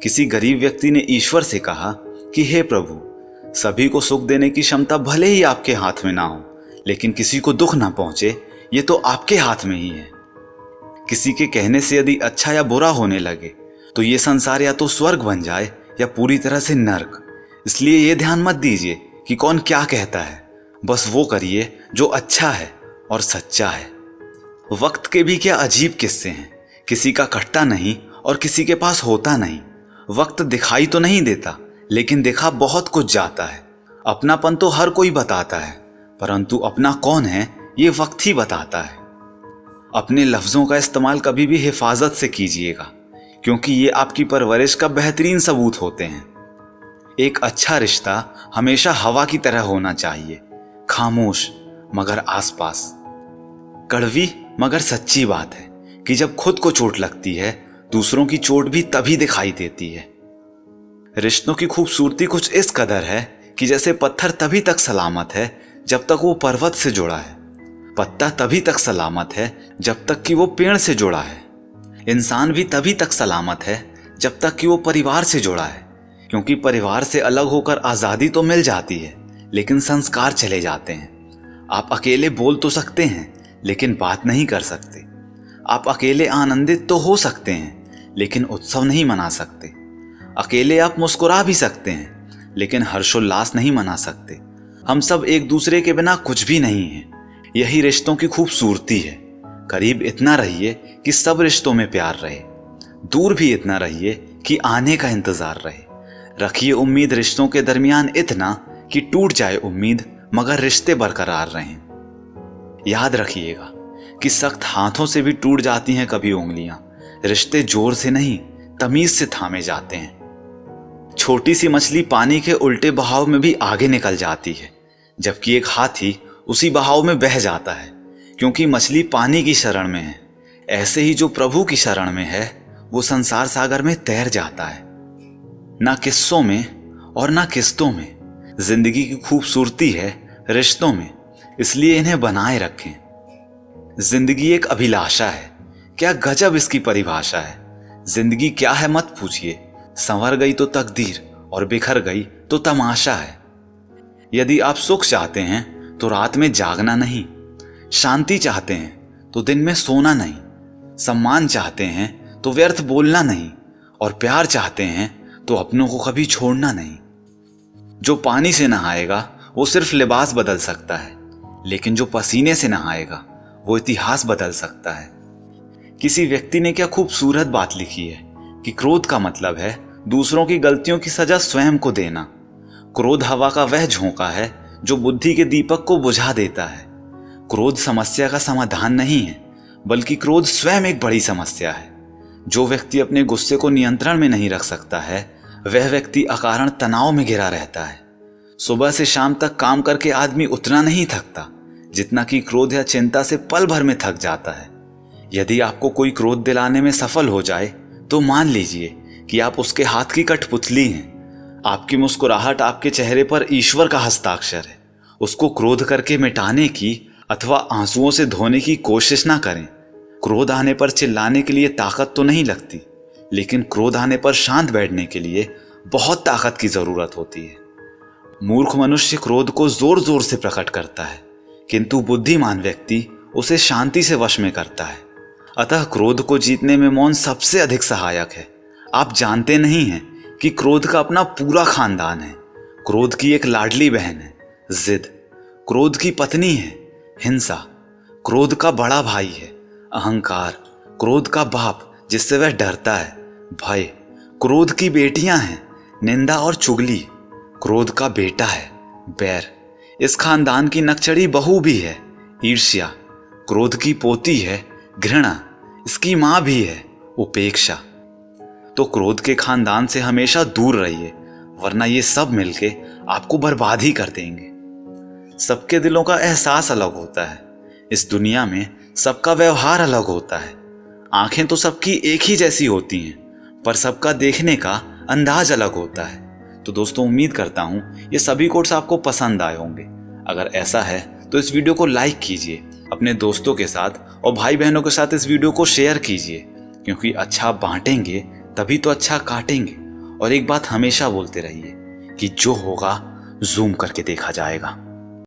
किसी गरीब व्यक्ति ने ईश्वर से कहा कि हे प्रभु, सभी को सुख देने की क्षमता भले ही आपके हाथ में ना हो, लेकिन किसी को दुख ना पहुंचे ये तो आपके हाथ में ही है। किसी के कहने से यदि अच्छा या बुरा होने लगे तो ये संसार या तो स्वर्ग बन जाए या पूरी तरह से नर्क। इसलिए ये ध्यान मत दीजिए कि कौन क्या कहता है, बस वो करिए जो अच्छा है और सच्चा है। वक्त के भी क्या अजीब किस्से हैं, किसी का कटता नहीं और किसी के पास होता नहीं। वक्त दिखाई तो नहीं देता, लेकिन दिखा बहुत कुछ जाता है। अपनापन तो हर कोई बताता है, परंतु अपना कौन है ये वक्त ही बताता है। अपने लफ्ज़ों का इस्तेमाल कभी भी हिफाजत से कीजिएगा, क्योंकि ये आपकी परवरिश का बेहतरीन सबूत होते हैं। एक अच्छा रिश्ता हमेशा हवा की तरह होना चाहिए, खामोश मगर आसपास। कड़वी मगर सच्ची बात है कि जब खुद को चोट लगती है, दूसरों की चोट भी तभी दिखाई देती है। रिश्तों की खूबसूरती कुछ इस कदर है कि जैसे पत्थर तभी तक सलामत है जब तक वो पर्वत से जुड़ा है, पत्ता तभी तक सलामत है जब तक कि वो पेड़ से जुड़ा है, इंसान भी तभी तक सलामत है जब तक कि वो परिवार से जुड़ा है। क्योंकि परिवार से अलग होकर आज़ादी तो मिल जाती है, लेकिन संस्कार चले जाते हैं। आप अकेले बोल तो सकते हैं, लेकिन बात नहीं कर सकते। आप अकेले आनंदित तो हो सकते हैं, लेकिन उत्सव नहीं मना सकते। अकेले आप मुस्कुरा भी सकते हैं, लेकिन हर्षोल्लास नहीं मना सकते। हम सब एक दूसरे के बिना कुछ भी नहीं हैं। यही रिश्तों की खूबसूरती है। करीब इतना रहिए कि सब रिश्तों में प्यार रहे, दूर भी इतना रहिए कि आने का इंतजार रहे। रखिए उम्मीद रिश्तों के दरमियान इतना कि टूट जाए उम्मीद मगर रिश्ते बरकरार रहें। याद रखिएगा कि सख्त हाथों से भी टूट जाती हैं कभी उंगलियां, रिश्ते जोर से नहीं तमीज से थामे जाते हैं। छोटी सी मछली पानी के उल्टे बहाव में भी आगे निकल जाती है, जबकि एक हाथी उसी बहाव में बह जाता है, क्योंकि मछली पानी की शरण में है। ऐसे ही जो प्रभु की शरण में है वो संसार सागर में तैर जाता है। ना किस्सों में और ना किस्तों में जिंदगी की खूबसूरती है रिश्तों में, इसलिए इन्हें बनाए रखें। जिंदगी एक अभिलाषा है, क्या गजब इसकी परिभाषा है। जिंदगी क्या है मत पूछिए, संवर गई तो तकदीर और बिखर गई तो तमाशा है। यदि आप सुख चाहते हैं तो रात में जागना नहीं, शांति चाहते हैं तो दिन में सोना नहीं, सम्मान चाहते हैं तो व्यर्थ बोलना नहीं, और प्यार चाहते हैं तो अपनों को कभी छोड़ना नहीं। जो पानी से नहाएगा वो सिर्फ लिबास बदल सकता है, लेकिन जो पसीने से नहाएगा वो इतिहास बदल सकता है। किसी व्यक्ति ने क्या खूबसूरत बात लिखी है कि क्रोध का मतलब है दूसरों की गलतियों की सजा स्वयं को देना। क्रोध हवा का वह झोंका है जो बुद्धि के दीपक को बुझा देता है। क्रोध समस्या का समाधान नहीं है, बल्कि क्रोध स्वयं एक बड़ी समस्या है। जो व्यक्ति अपने गुस्से को नियंत्रण में नहीं रख सकता है, वह व्यक्ति अकारण तनाव में घिरा रहता है। सुबह से शाम तक काम करके आदमी उतना नहीं थकता जितना कि क्रोध या चिंता से पल भर में थक जाता है। यदि आपको कोई क्रोध दिलाने में सफल हो जाए तो मान लीजिए कि आप उसके हाथ की कठपुतली हैं। आपकी मुस्कुराहट आपके चेहरे पर ईश्वर का हस्ताक्षर है। उसको क्रोध करके मिटाने की अथवा आंसुओं से धोने की कोशिश ना करें। क्रोध आने पर चिल्लाने के लिए ताकत तो नहीं लगती, लेकिन क्रोध आने पर शांत बैठने के लिए बहुत ताकत की जरूरत होती है। मूर्ख मनुष्य क्रोध को जोर जोर से प्रकट करता है, किंतु बुद्धिमान व्यक्ति उसे शांति से वश में करता है। अतः क्रोध को जीतने में मौन सबसे अधिक सहायक है। आप जानते नहीं हैं कि क्रोध का अपना पूरा खानदान है। क्रोध की एक लाडली बहन है जिद, क्रोध की पत्नी है हिंसा, क्रोध का बड़ा भाई है अहंकार, क्रोध का बाप जिससे वह डरता है भय, क्रोध की बेटियां हैं निंदा और चुगली, क्रोध का बेटा है बैर। इस खानदान की नकचड़ी बहू भी है ईर्ष्या, क्रोध की पोती है घृणा, इसकी मां भी है उपेक्षा। तो क्रोध के खानदान से हमेशा दूर रहिए, वरना ये सब मिलके आपको बर्बाद ही कर देंगे। सबके दिलों का एहसास अलग होता है। इस दुनिया में सबका व्यवहार अलग होता है। आंखें तो सबकी एक ही जैसी होती हैं, पर सबका देखने का अंदाज अलग होता है। तो दोस्तों, उम्मीद करता हूं ये सभी कोट्स आपको पसंद आए होंगे। अगर ऐसा है तो इस वीडियो को लाइक कीजिए, अपने दोस्तों के साथ और भाई बहनों के साथ इस वीडियो को शेयर कीजिए, क्योंकि अच्छा बांटेंगे तभी तो अच्छा काटेंगे। और एक बात हमेशा बोलते रहिए कि जो होगा जूम करके देखा जाएगा।